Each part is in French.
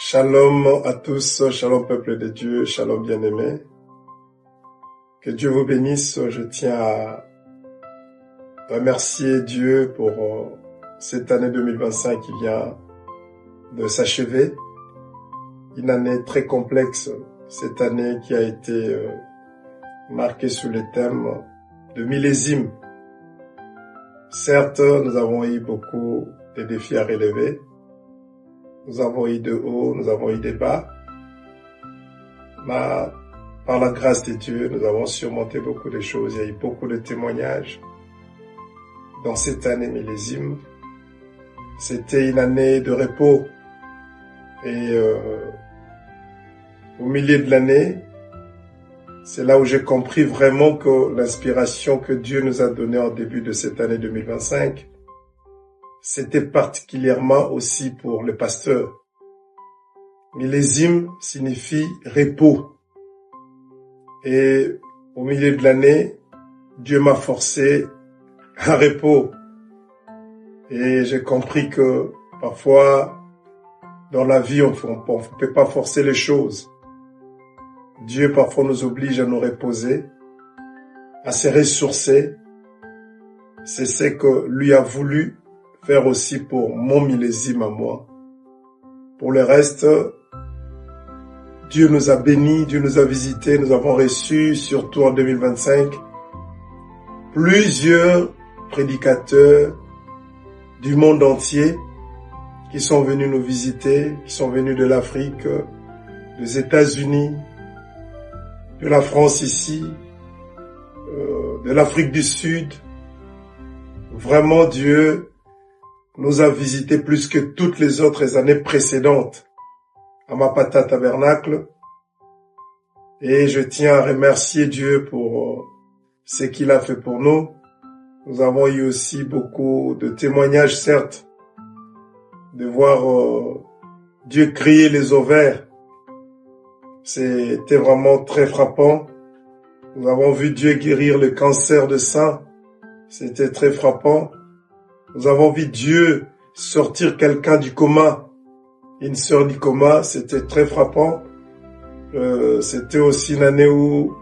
Shalom à tous, shalom peuple de Dieu, shalom bien-aimé. Que Dieu vous bénisse. Je tiens à remercier Dieu pour cette année 2025 qui vient de s'achever. Une année très complexe, cette année qui a été marquée sous le thème de millésime. Certes, nous avons eu beaucoup de défis à relever. Nous avons eu de hauts, nous avons eu des bas. Mais par la grâce de Dieu, nous avons surmonté beaucoup de choses. Il y a eu beaucoup de témoignages dans cette année millésime. C'était une année de repos. Et au milieu de l'année, c'est là où j'ai compris vraiment que l'inspiration que Dieu nous a donnée en début de cette année 2025, c'était particulièrement aussi pour le pasteur. Millésime signifie repos. Et au milieu de l'année, Dieu m'a forcé à repos. Et j'ai compris que parfois, dans la vie, on ne peut pas forcer les choses. Dieu parfois nous oblige à nous reposer, à se ressourcer. C'est ce que lui a voulu faire aussi pour mon millésime à moi. Pour le reste, Dieu nous a bénis, Dieu nous a visités, nous avons reçu, surtout en 2025, plusieurs prédicateurs du monde entier qui sont venus nous visiter, qui sont venus de l'Afrique, des États-Unis, de la France ici, de l'Afrique du Sud. Vraiment, Dieu nous a visités plus que toutes les autres années précédentes à Mapata Tabernacle. Et je tiens à remercier Dieu pour ce qu'il a fait pour nous. Nous avons eu aussi beaucoup de témoignages, certes, de voir Dieu crier les ovaires. C'était vraiment très frappant. Nous avons vu Dieu guérir le cancer de sein. C'était très frappant. Nous avons vu Dieu sortir quelqu'un du coma, une sœur du coma, c'était très frappant. C'était aussi une année où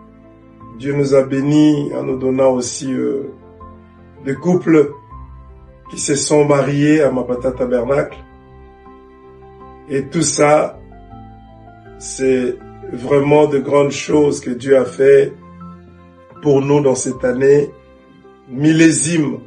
Dieu nous a bénis en nous donnant aussi des couples qui se sont mariés à Mapata Tabernacle. Et tout ça, c'est vraiment de grandes choses que Dieu a fait pour nous dans cette année millésime.